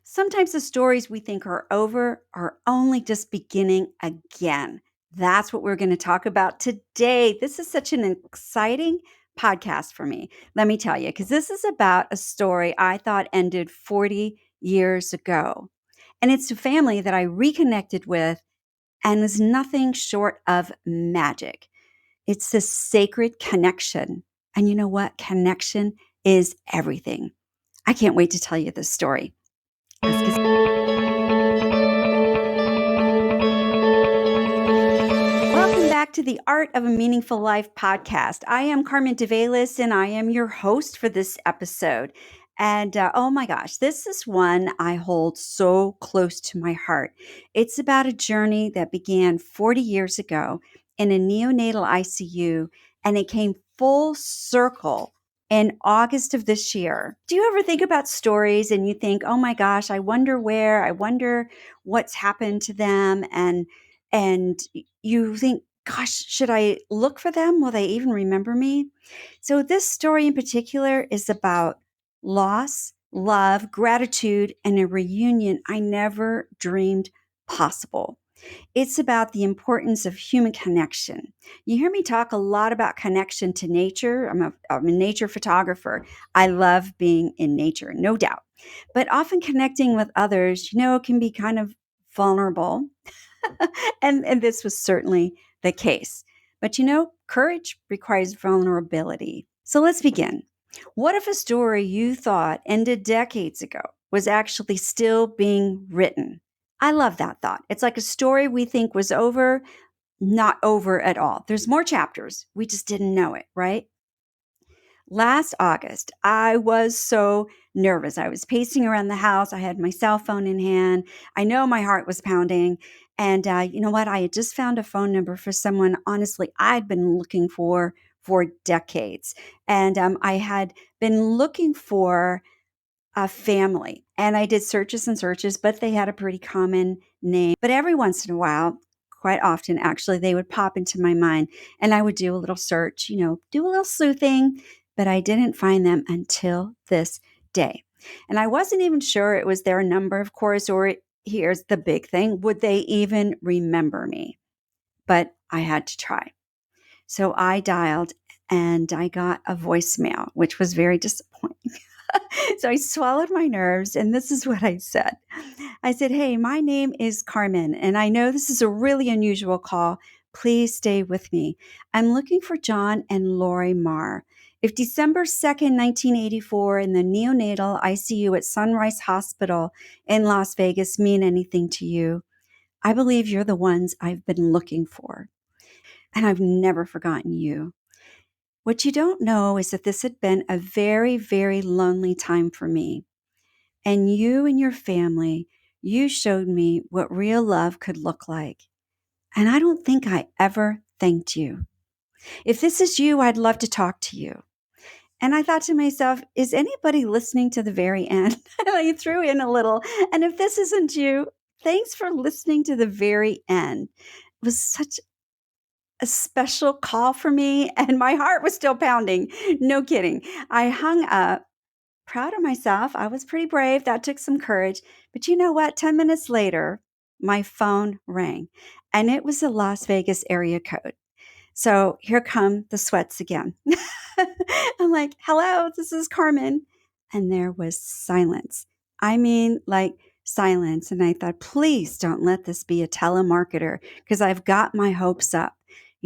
Sometimes the stories we think are over are only just beginning again. That's what we're going to talk about today. This is such an exciting podcast for me. Let me tell you, because this is about a story I thought ended 40 years ago. And it's a family that I reconnected with and is nothing short of magic. It's this sacred connection. And you know what? Connection is everything. I can't wait to tell you this story. Let's get Welcome back to the Art of a Meaningful Life podcast. I am Carmen Davailus, and I am your host for this episode. And oh my gosh, this is one I hold so close to my heart. It's about a journey that began 40 years ago in a neonatal ICU, and it came full circle in August of this year. Do you ever think about stories and you think, oh my gosh, I wonder where, I wonder what's happened to them, and you think, gosh, should I look for them? Will they even remember me? So, this story in particular is about loss, love, gratitude, and a reunion I never dreamed possible. It's about the importance of human connection. You hear me talk a lot about connection to nature. I'm a nature photographer. I love being in nature, no doubt. But often connecting with others, can be kind of vulnerable. And this was certainly the case. But courage requires vulnerability. So let's begin. What if a story you thought ended decades ago was actually still being written? I love that thought. It's like a story we think was over, not over at all. There's more chapters. We just didn't know it, right? Last August, I was so nervous. I was pacing around the house. I had my cell phone in hand. I know my heart was pounding. And you know what? I had just found a phone number for someone, honestly, I'd been looking for decades. And I had been looking for a family. And I did searches and searches, but they had a pretty common name. But every once in a while, quite often actually, they would pop into my mind and I would do a little search, do a little sleuthing, but I didn't find them until this day. And I wasn't even sure it was their number, of course, or here's the big thing, would they even remember me? But I had to try. So I dialed and I got a voicemail, which was very disappointing. So I swallowed my nerves, and this is what I said. I said, "Hey, my name is Carmen, and I know this is a really unusual call. Please stay with me. I'm looking for John and Lori Marr. If December 2nd, 1984, in the neonatal ICU at Sunrise Hospital in Las Vegas mean anything to you, I believe you're the ones I've been looking for. And I've never forgotten you. What you don't know is that this had been a very, very lonely time for me. And you and your family, you showed me what real love could look like. And I don't think I ever thanked you. If this is you, I'd love to talk to you." And I thought to myself, is anybody listening to the very end? I threw in a little. And if this isn't you, thanks for listening to the very end. It was such a special call for me, and my heart was still pounding. No kidding. I hung up, proud of myself. I was pretty brave. That took some courage. But you know what? 10 minutes later, my phone rang, and it was a Las Vegas area code. So here come the sweats again. I'm like, "Hello, this is Carmen." And there was silence. I mean, like silence. And I thought, please don't let this be a telemarketer because I've got my hopes up.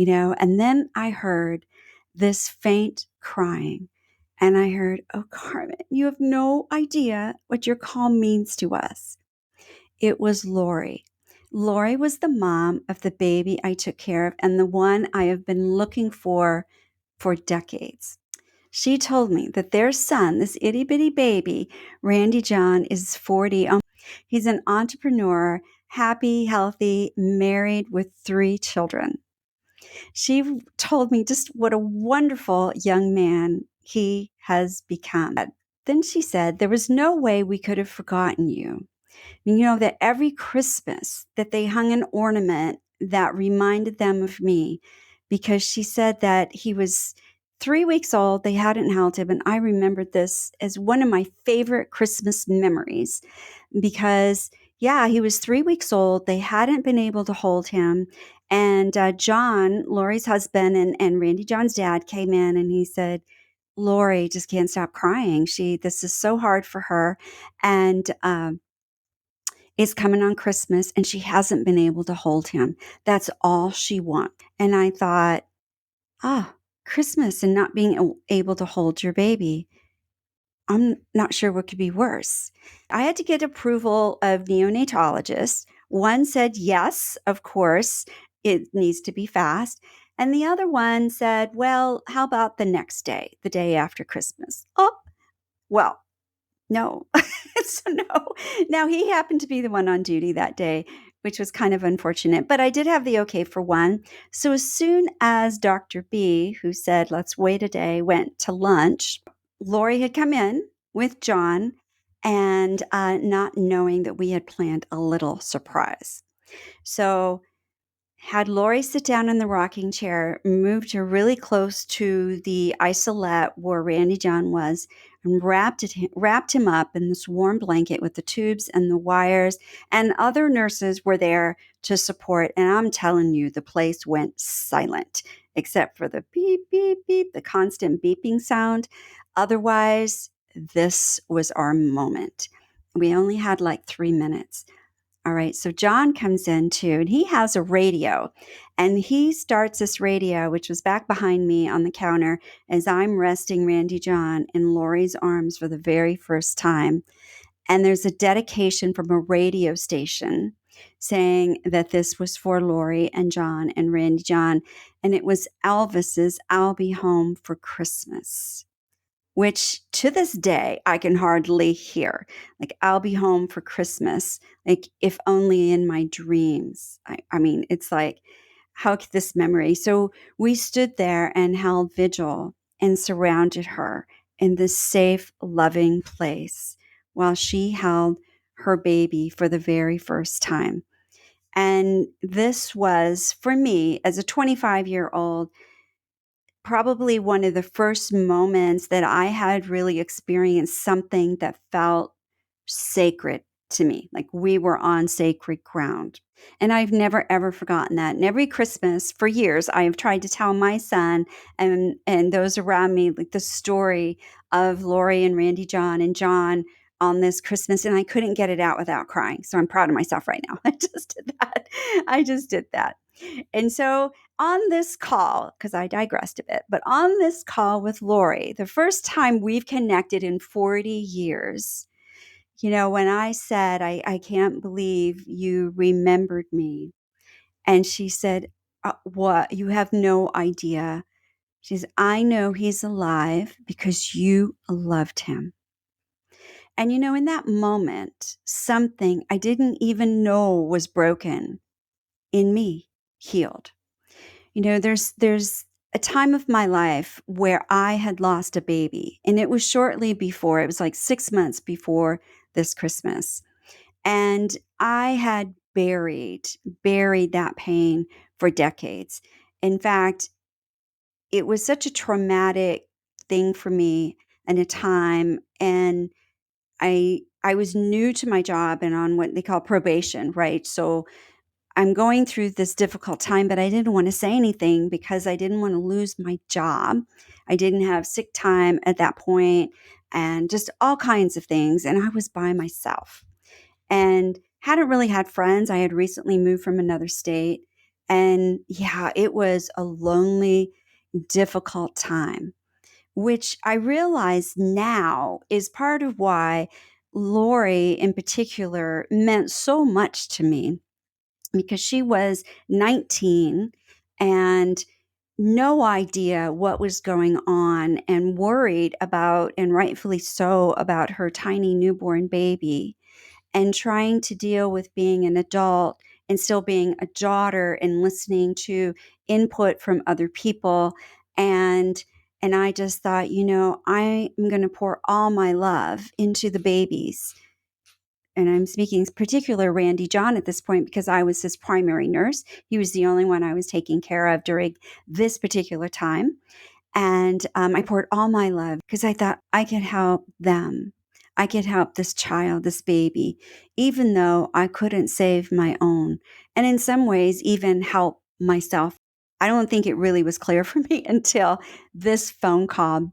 And then I heard this faint crying. And I heard, "Oh, Carmen, you have no idea what your call means to us." It was Lori. Lori was the mom of the baby I took care of and the one I have been looking for decades. She told me that their son, this itty bitty baby, Randy John, is 40. He's an entrepreneur, happy, healthy, married with 3 children. She told me just what a wonderful young man he has become. Then she said, there was no way we could have forgotten you. That every Christmas that they hung an ornament that reminded them of me because she said that he was 3 weeks old. They hadn't held him. And I remembered this as one of my favorite Christmas memories because, yeah, he was 3 weeks old. They hadn't been able to hold him. And John, Lori's husband, and Randy John's dad came in and he said, Lori just can't stop crying. This is so hard for her. And it's coming on Christmas and she hasn't been able to hold him. That's all she wants. And I thought, Christmas and not being able to hold your baby. I'm not sure what could be worse. I had to get approval of neonatologists. One said, yes, of course, it needs to be fast. And the other one said, well, how about the next day, the day after Christmas? Oh, well, no. So no. Now he happened to be the one on duty that day, which was kind of unfortunate, but I did have the okay for one. So as soon as Dr. B, who said, let's wait a day, went to lunch, Lori had come in with John and not knowing that we had planned a little surprise. So had Lori sit down in the rocking chair, moved her really close to the isolette where Randy John was, and wrapped him up in this warm blanket with the tubes and the wires, and other nurses were there to support. And I'm telling you, the place went silent, except for the beep, beep, beep, the constant beeping sound. Otherwise, this was our moment. We only had like 3 minutes. All right, so John comes in too, and he has a radio, and he starts this radio, which was back behind me on the counter as I'm resting Randy John in Lori's arms for the very first time. And there's a dedication from a radio station saying that this was for Lori and John and Randy John, and it was Elvis's I'll Be Home for Christmas, which to this day I can hardly hear. Like, I'll be home for Christmas, like if only in my dreams. I mean, it's like, how could this memory? So we stood there and held vigil and surrounded her in this safe, loving place while she held her baby for the very first time. And this was, for me, as a 25-year-old, probably one of the first moments that I had really experienced something that felt sacred to me, like we were on sacred ground. And I've never ever forgotten that. And every Christmas for years, I have tried to tell my son and those around me like the story of Lori and Randy John and John on this Christmas, and I couldn't get it out without crying. So I'm proud of myself right now. I just did that. I just did that. And so on this call, because I digressed a bit, but on this call with Lori, the first time we've connected in 40 years, when I said, I can't believe you remembered me. And she said, what? You have no idea. She says, I know he's alive because you loved him. And in that moment, something I didn't even know was broken in me healed. There's a time of my life where I had lost a baby, and it was shortly before, it was like 6 months before this Christmas. And I had buried that pain for decades. In fact, it was such a traumatic thing for me and a time, and I was new to my job and on what they call probation, right? So I'm going through this difficult time, but I didn't want to say anything because I didn't want to lose my job. I didn't have sick time at that point and just all kinds of things. And I was by myself and hadn't really had friends. I had recently moved from another state. And yeah, it was a lonely, difficult time, which I realize now is part of why Lori in particular meant so much to me, because she was 19 and no idea what was going on and worried about, and rightfully so, about her tiny newborn baby, and trying to deal with being an adult and still being a daughter and listening to input from other people. And I just thought, I am going to pour all my love into the babies. And I'm speaking particular Randy John at this point because I was his primary nurse. He was the only one I was taking care of during this particular time. And I poured all my love because I thought I could help them. I could help this child, this baby, even though I couldn't save my own. And in some ways, even help myself. I don't think it really was clear for me until this phone call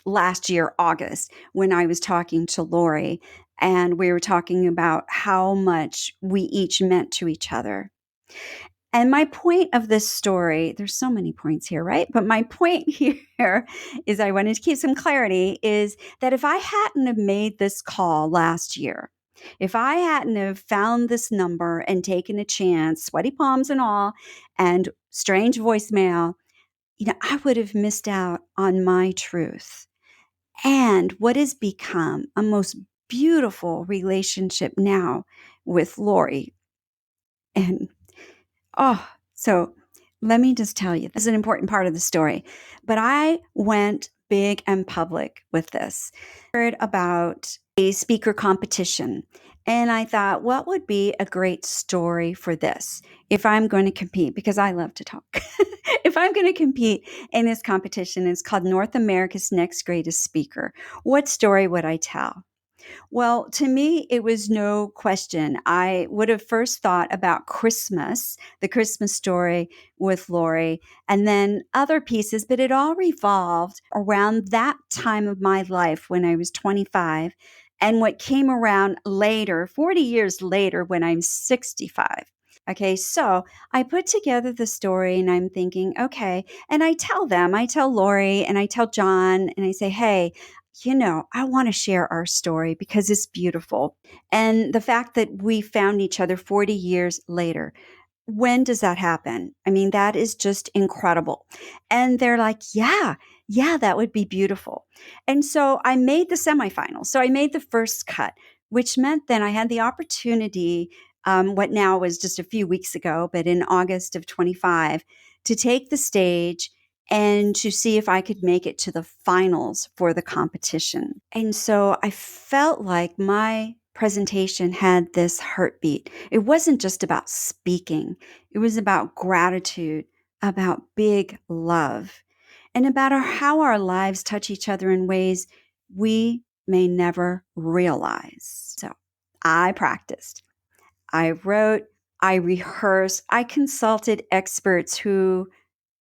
last year, August, when I was talking to Lori and we were talking about how much we each meant to each other. And my point of this story, there's so many points here, right? But my point here is I wanted to keep some clarity is that if I hadn't have made this call last year, if I hadn't have found this number and taken a chance, sweaty palms and all, and strange voicemail, I would have missed out on my truth and what has become a most beautiful relationship now with Lori. And so let me just tell you, this is an important part of the story. But I went big and public with this. I heard about a speaker competition. And I thought, what would be a great story for this if I'm going to compete? Because I love to talk. If I'm going to compete in this competition, it's called North America's Next Greatest Speaker. What story would I tell? Well, to me, it was no question. I would have first thought about Christmas, the Christmas story with Lori, and then other pieces, but it all revolved around that time of my life when I was 25 and what came around later, 40 years later, when I'm 65. Okay, so I put together the story and I'm thinking, okay, and I tell Lori and I tell John, and I say, hey, I want to share our story because it's beautiful. And the fact that we found each other 40 years later. When does that happen? I mean, that is just incredible. And they're like, yeah, that would be beautiful. And so I made the semifinals. So I made the first cut, which meant then I had the opportunity, what now was just a few weeks ago, but in August of 25, to take the stage and to see if I could make it to the finals for the competition. And so I felt like my presentation had this heartbeat. It wasn't just about speaking, it was about gratitude, about big love, and about how our lives touch each other in ways we may never realize. So I practiced, I wrote, I rehearsed, I consulted experts who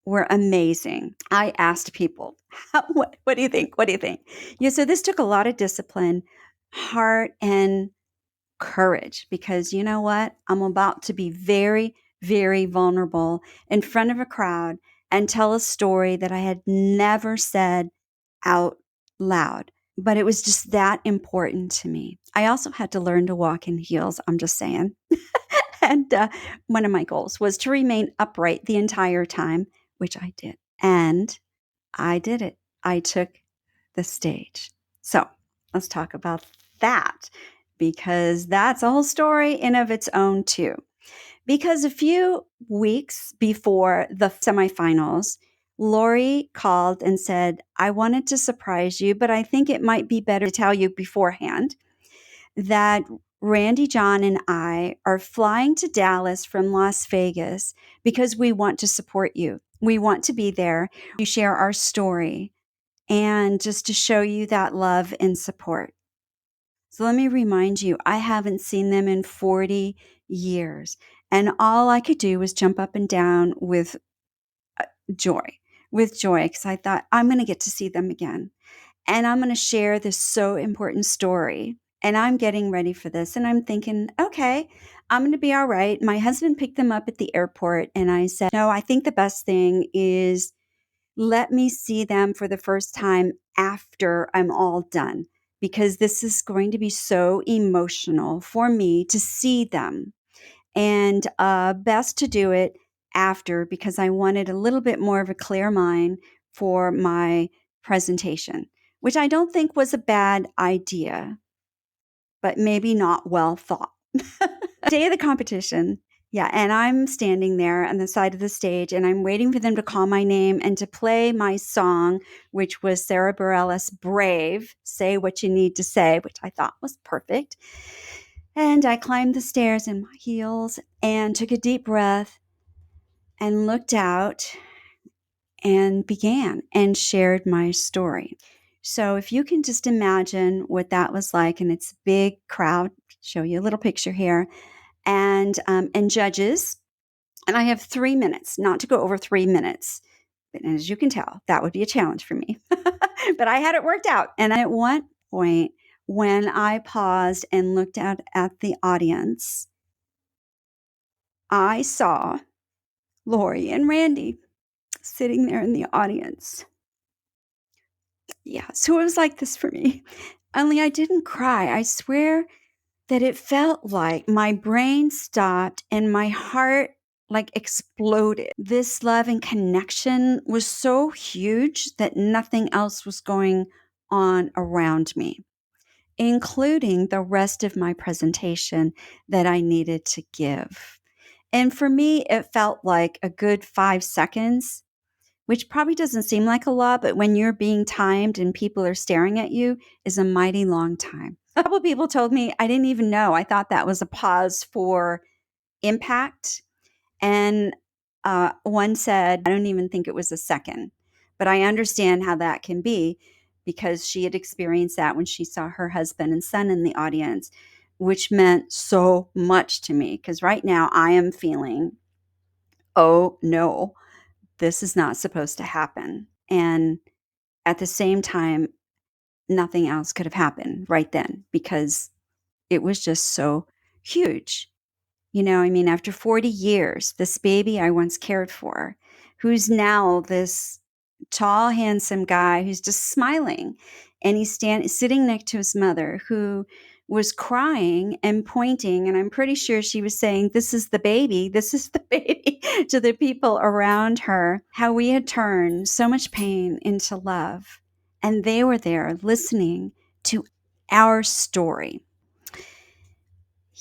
were amazing. I asked people, what do you think? What do you think? Yeah, so this took a lot of discipline, heart, and courage because you know what? I'm about to be very, very vulnerable in front of a crowd and tell a story that I had never said out loud. But it was just that important to me. I also had to learn to walk in heels. I'm just saying. And one of my goals was to remain upright the entire time, which I did. And I did it. I took the stage. So let's talk about that because that's a whole story in of its own too. Because a few weeks before the semifinals, Lori called and said, I wanted to surprise you, but I think it might be better to tell you beforehand that Randy, John, and I are flying to Dallas from Las Vegas because we want to support you. We want to be there. You share our story and just to show you that love and support. So let me remind you, I haven't seen them in 40 years. And all I could do was jump up and down joy, with joy, because I thought, I'm going to get to see them again. And I'm going to share this so important story. And I'm getting ready for this. And I'm thinking, okay, I'm going to be all right. My husband picked them up at the airport. And I said, no, I think the best thing is let me see them for the first time after I'm all done, because this is going to be so emotional for me to see them. And best to do it after because I wanted a little bit more of a clear mind for my presentation, which I don't think was a bad idea, but maybe not well thought. Day of the competition. Yeah, and I'm standing there on the side of the stage and I'm waiting for them to call my name and to play my song, which was Sarah Bareilles' Brave, Say What You Need to Say, which I thought was perfect. And I climbed the stairs in my heels and took a deep breath and looked out. and began and shared my story. So if you can just imagine what that was like, and it's a big crowd, show you a little picture here, and judges, and I have 3 minutes, not to go over 3 minutes. And as you can tell, that would be a challenge for me. But I had it worked out. And at one point, when I paused and looked out at the audience, I saw Lori and Randy sitting there in the audience. Yeah, so it was like this for me. Only I didn't cry. I swear that it felt like my brain stopped and my heart like exploded. This love and connection was so huge that nothing else was going on around me, including the rest of my presentation that I needed to give. And for me, it felt like a good 5 seconds, which probably doesn't seem like a lot, but when you're being timed and people are staring at you, is a mighty long time. A couple of people told me I didn't even know. I thought that was a pause for impact. And one said, I don't even think it was a second, but I understand how that can be because she had experienced that when she saw her husband and son in the audience, which meant so much to me. Because right now I am feeling, oh no, this is not supposed to happen. And at the same time, nothing else could have happened right then because it was just so huge. I mean, after 40 years, this baby I once cared for, who's now this tall, handsome guy who's just smiling. And he's sitting next to his mother who was crying and pointing. And I'm pretty sure she was saying, "This is the baby. This is the baby," to the people around her. How we had turned so much pain into love. And they were there listening to our story.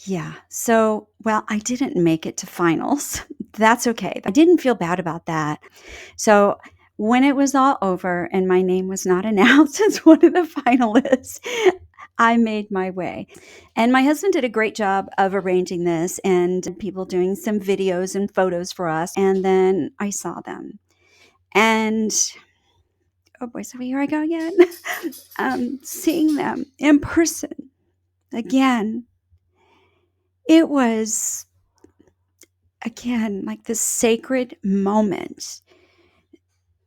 Yeah. So, well, I didn't make it to finals. That's okay. I didn't feel bad about that. So, when it was all over and my name was not announced as one of the finalists, I made my way. And my husband did a great job of arranging this and people doing some videos and photos for us. And then I saw them. And oh boy, so here I go again. Seeing them in person again, it was again, like this sacred moment.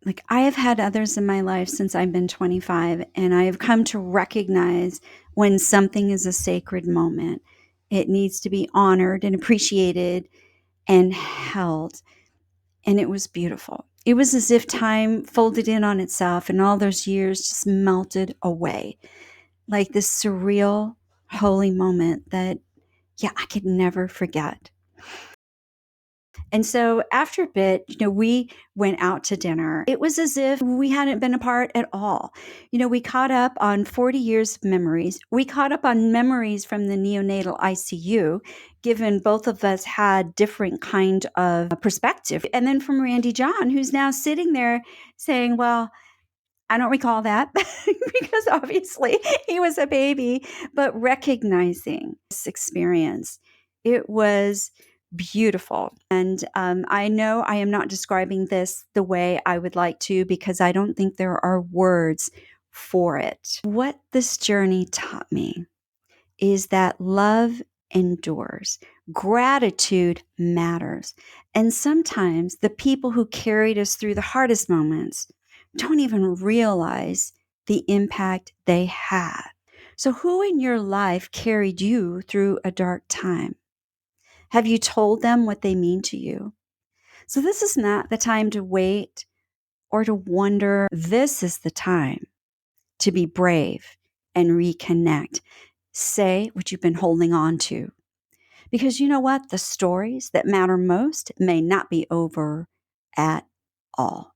Like I have had others in my life since I've been 25, and I have come to recognize when something is a sacred moment. It needs to be honored and appreciated and held. And it was beautiful. It was as if time folded in on itself and all those years just melted away. Like this surreal, holy moment that, yeah, I could never forget. And so after a bit, we went out to dinner. It was as if we hadn't been apart at all. We caught up on 40 years of memories. We caught up on memories from the neonatal ICU, given both of us had different kind of perspective. And then from Randy John, who's now sitting there saying, well, I don't recall that because obviously he was a baby, but recognizing this experience, it was beautiful. And I know I am not describing this the way I would like to because I don't think there are words for it. What this journey taught me is that love endures, gratitude matters. And sometimes the people who carried us through the hardest moments don't even realize the impact they had. So, who in your life carried you through a dark time? Have you told them what they mean to you? So, this is not the time to wait or to wonder. This is the time to be brave and reconnect. Say what you've been holding on to. Because you know what? The stories that matter most may not be over at all.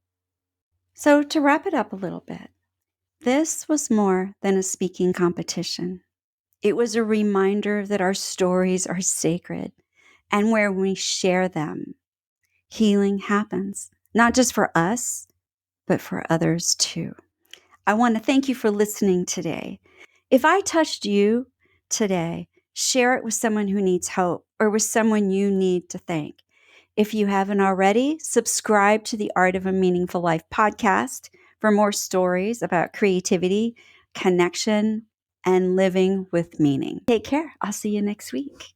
So, to wrap it up a little bit, this was more than a speaking competition. It was a reminder that our stories are sacred, and where we share them, healing happens, not just for us, but for others too. I want to thank you for listening today. If I touched you today, share it with someone who needs hope or with someone you need to thank. If you haven't already, subscribe to the Art of a Meaningful Life podcast for more stories about creativity, connection, and living with meaning. Take care. I'll see you next week.